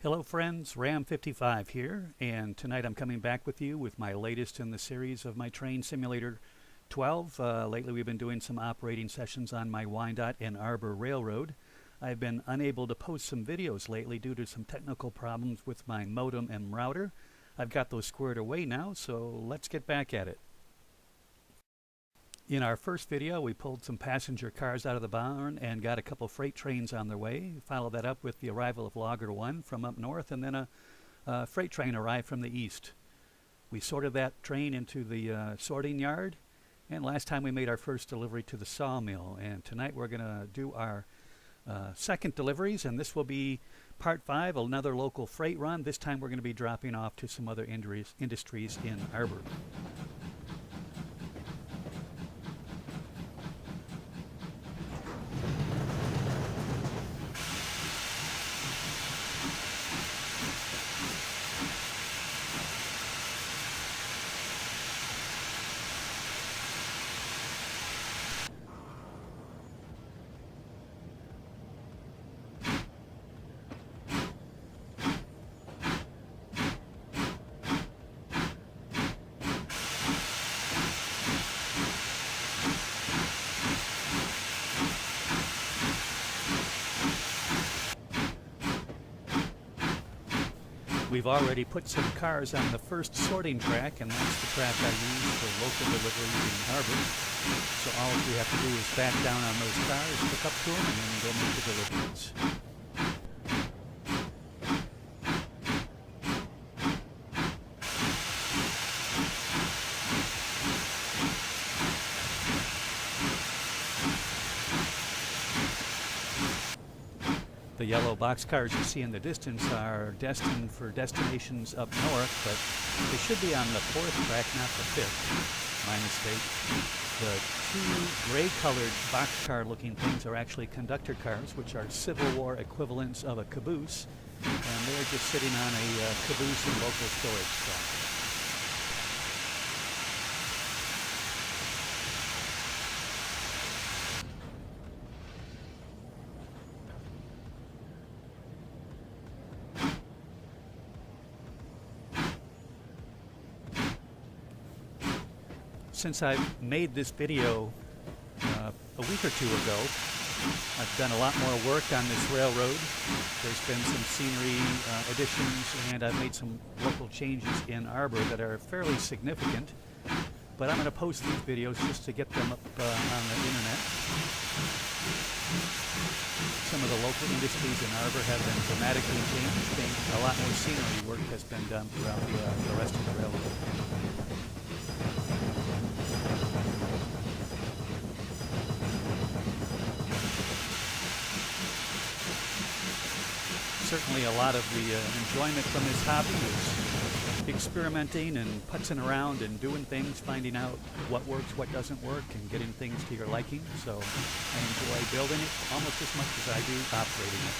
Hello friends, Ram55 here, and tonight I'm coming back with you with my latest in the series of my Train Simulator 12. Lately we've been doing some operating sessions on my Wyandotte and Arbor Railroad. I've been unable to post some videos lately due to some technical problems with my modem and router. I've got those squared away now, so let's get back at it. In our first video, we pulled some passenger cars out of the barn and got a couple freight trains on their way. Followed that up with the arrival of Logger 1 from up north, and then a freight train arrived from the east. We sorted that train into the sorting yard, and last time we made our first delivery to the sawmill. And tonight we're going to do our second deliveries, and this will be part 5, another local freight run. This time we're going to be dropping off to some other industries in Arbor. We've already put some cars on the first sorting track, and that's the track I use for local deliveries in Arbor. So all we have to do is back down on those cars, hook up to them, and then go make the deliveries. The yellow boxcars you see in the distance are destined for destinations up north, but they should be on the 4th track, not the 5th. My mistake. The two gray-colored boxcar looking things are actually conductor cars, which are Civil War equivalents of a caboose, and they're just sitting on a caboose and local storage track. Since I've made this video a week or two ago, I've done a lot more work on this railroad. There's been some scenery additions, and I've made some local changes in Arbor that are fairly significant. But I'm going to post these videos just to get them up on the internet. Some of the local industries in Arbor have been dramatically changed, and a lot more scenery work has been done throughout the rest of the railroad. Certainly a lot of the enjoyment from this hobby is experimenting and putzing around and doing things, finding out what works, what doesn't work, and getting things to your liking. So I enjoy building it almost as much as I do operating it.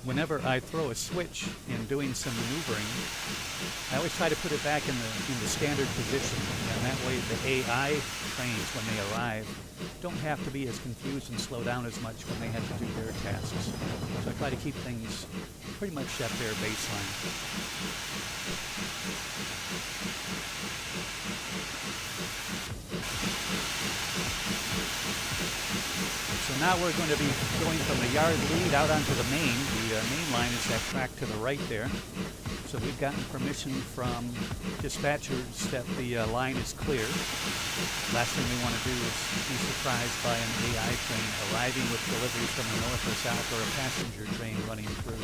Whenever I throw a switch in doing some maneuvering, I always try to put it back in the standard position, and that way the AI trains, when they arrive, don't have to be as confused and slow down as much when they have to do their tasks. So I try to keep things pretty much at their baseline. So now we're going to be going from the yard lead out onto the main. The main line is that track to the right there. So we've gotten permission from dispatchers that the line is clear. Last thing we want to do is be surprised by an AI train arriving with deliveries from the north or south, or a passenger train running through.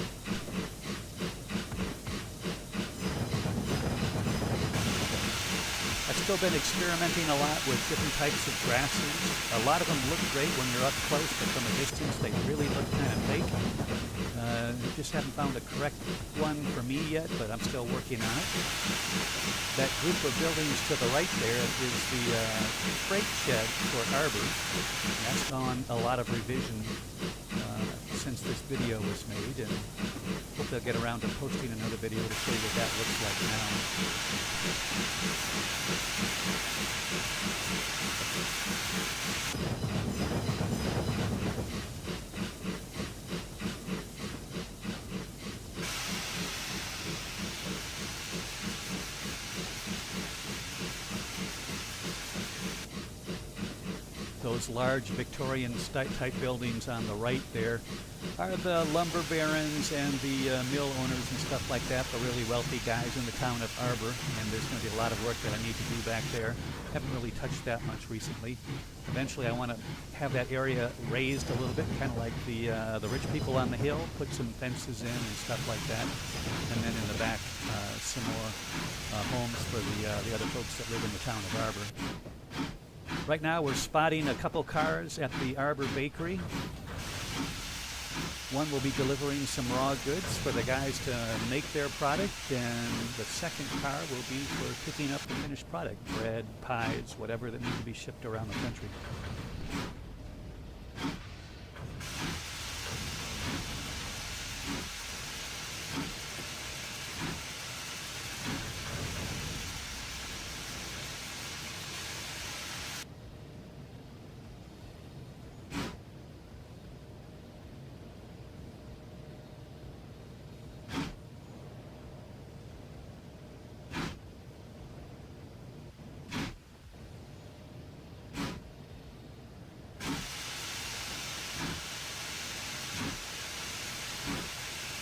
I've still been experimenting a lot with different types of grasses. A lot of them look great when you're up close, but from a distance they really look kind of fake. Just haven't found the correct one for me yet, but I'm still working on it. That group of buildings to the right there is the freight shed for Arbor. That's gone a lot of revision since this video was made, and hope they'll get around to posting another video to show you what that looks like now. Those large Victorian type buildings on the right there are the lumber barons and the mill owners and stuff like that, the really wealthy guys in the town of Arbor, and there's going to be a lot of work that I need to do back there. Haven't really touched that much recently. Eventually I want to have that area raised a little bit, kind of like the rich people on the hill, put some fences in and stuff like that, and then in the back some more homes for the other folks that live in the town of Arbor. Right now we're spotting a couple cars at the Arbor Bakery. One will be delivering some raw goods for the guys to make their product, and the second car will be for picking up the finished product, bread, pies, whatever that need to be shipped around the country.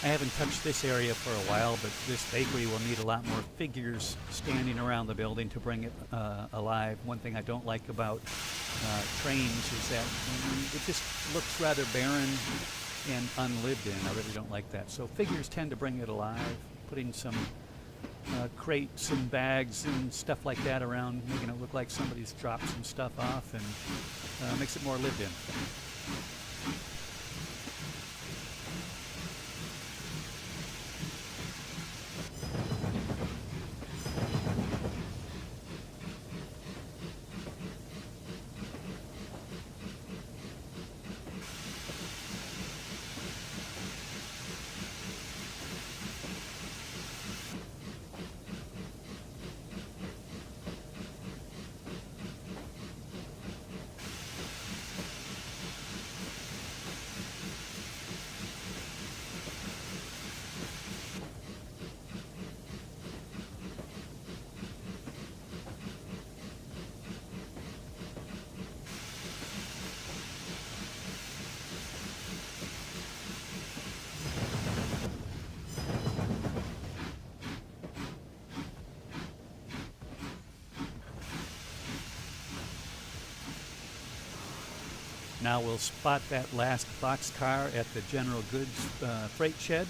I haven't touched this area for a while, but this bakery will need a lot more figures standing around the building to bring it alive. One thing I don't like about trains is that it just looks rather barren and unlived in. I really don't like that. So figures tend to bring it alive, putting some crates and bags and stuff like that around, making it look like somebody's dropped some stuff off, and makes it more lived in. Now we'll spot that last boxcar at the general goods freight shed.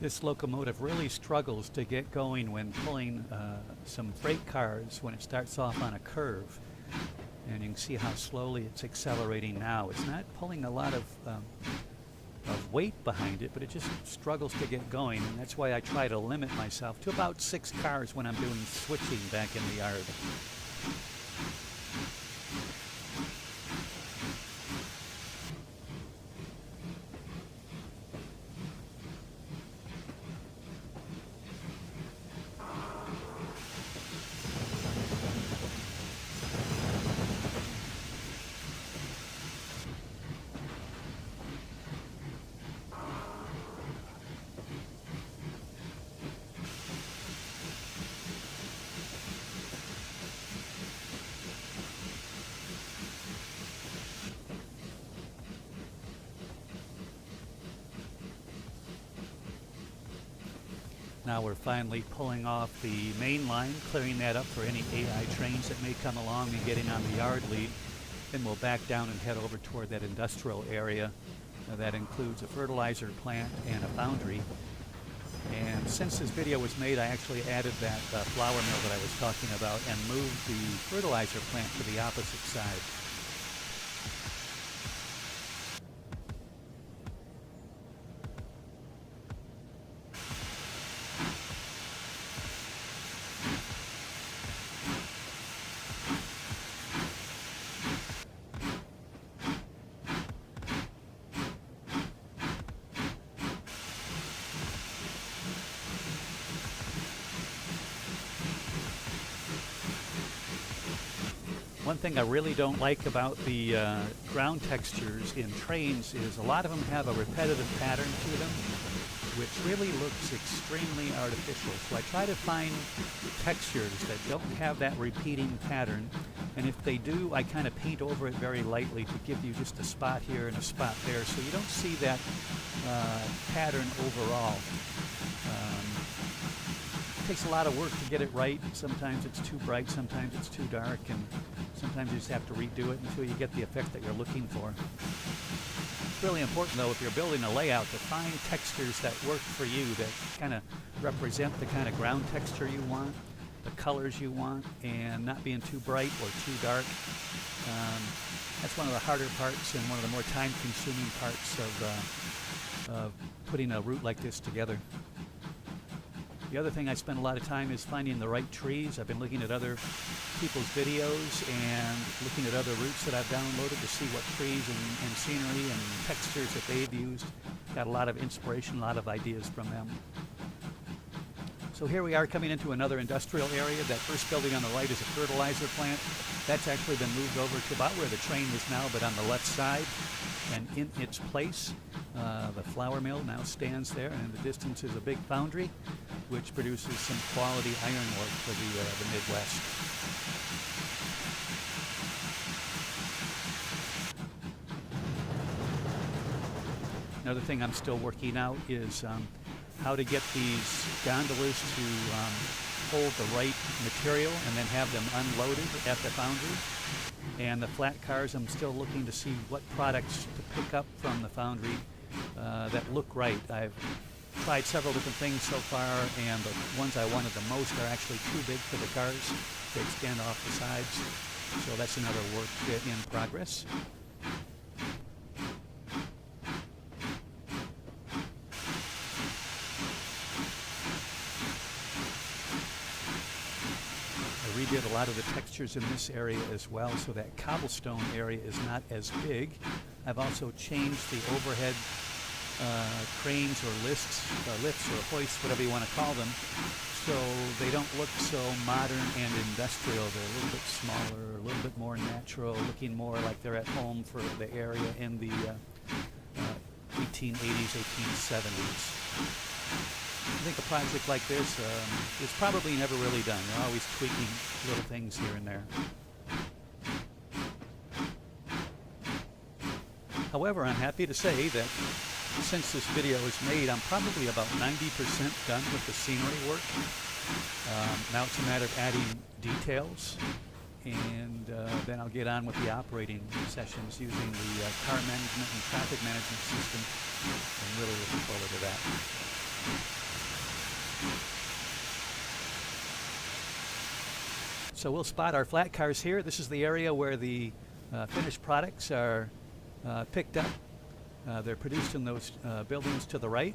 This locomotive really struggles to get going when pulling some freight cars when it starts off on a curve. And you can see how slowly it's accelerating now. It's not pulling a lot of weight behind it, but it just struggles to get going. And that's why I try to limit myself to about 6 cars when I'm doing switching back in the yard. Now we're finally pulling off the main line, clearing that up for any AI trains that may come along and getting on the yard lead. Then we'll back down and head over toward that industrial area. That includes a fertilizer plant and a foundry. And since this video was made, I actually added that flour mill that I was talking about and moved the fertilizer plant to the opposite side. One thing I really don't like about the ground textures in trains is a lot of them have a repetitive pattern to them, which really looks extremely artificial. So I try to find textures that don't have that repeating pattern, and if they do, I kind of paint over it very lightly to give you just a spot here and a spot there, so you don't see that pattern overall. It takes a lot of work to get it right. Sometimes it's too bright, sometimes it's too dark, and sometimes you just have to redo it until you get the effect that you're looking for. It's really important, though, if you're building a layout, to find textures that work for you, that kind of represent the kind of ground texture you want, the colors you want, and not being too bright or too dark. That's one of the harder parts and one of the more time-consuming parts of putting a route like this together. The other thing I spend a lot of time is finding the right trees. I've been looking at other people's videos and looking at other routes that I've downloaded to see what trees and scenery and textures that they've used. Got a lot of inspiration, a lot of ideas from them. So here we are coming into another industrial area. That first building on the right is a fertilizer plant. That's actually been moved over to about where the train is now, but on the left side. And in its place, the flour mill now stands there, and in the distance is a big foundry, which produces some quality ironwork for the Midwest. Another thing I'm still working out is how to get these gondolas to hold the right material and then have them unloaded at the foundry. And the flat cars, I'm still looking to see what products to pick up from the foundry that look right. I've tried several different things so far, and the ones I wanted the most are actually too big for the cars. They extend off the sides, so that's another work in progress. Redid a lot of the textures in this area as well, so that cobblestone area is not as big. I've also changed the overhead cranes or lifts or hoists, whatever you want to call them, so they don't look so modern and industrial. They're a little bit smaller, a little bit more natural, looking more like they're at home for the area in the 1880s, 1870s. I think a project like this is probably never really done. They're always tweaking little things here and there. However, I'm happy to say that since this video is made, I'm probably about 90% done with the scenery work. Now it's a matter of adding details, and then I'll get on with the operating sessions using the car management and traffic management system. I'm really looking forward to that. So we'll spot our flat cars here. This is the area where the finished products are picked up. They're produced in those buildings to the right.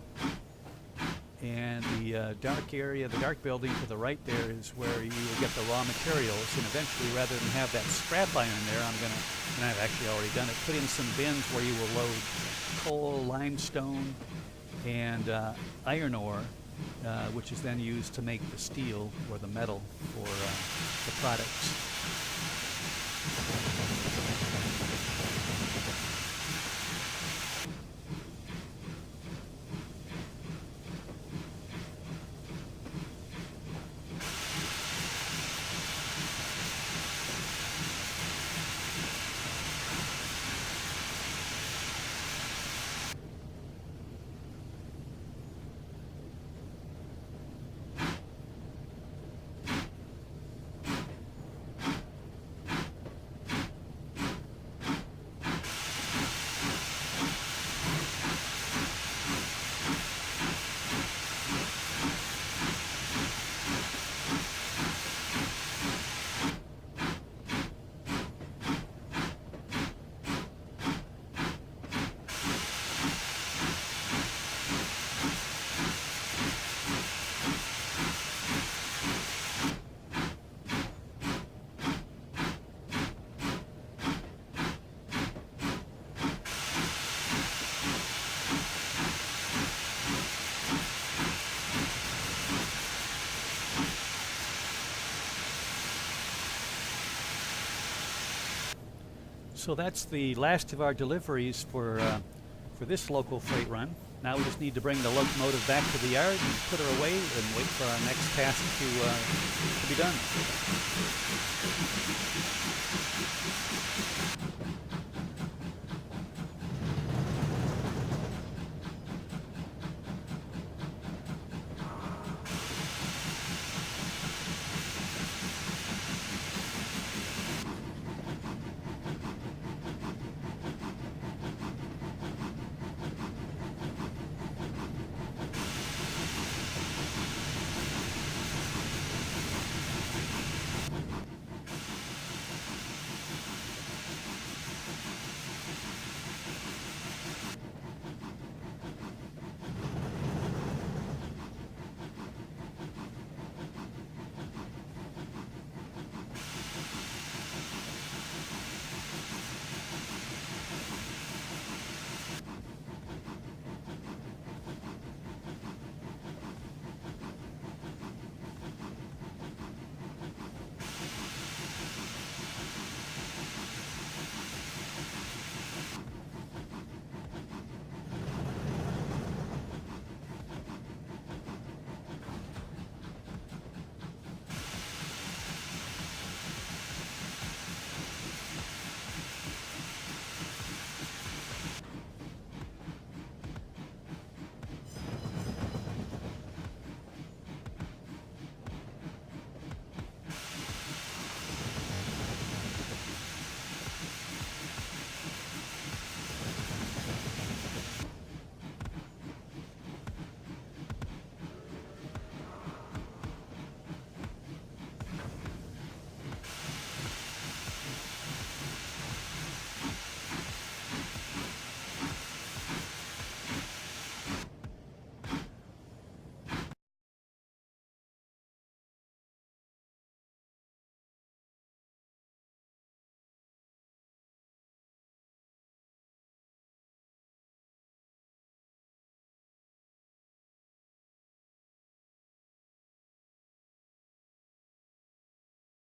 And the dark area, the dark building to the right there is where you will get the raw materials. And eventually, rather than have that scrap iron there, I'm going to, and I've actually already done it, put in some bins where you will load coal, limestone, and iron ore, which is then used to make the steel or the metal for the products. So that's the last of our deliveries for this local freight run. Now we just need to bring the locomotive back to the yard and put her away and wait for our next task to be done.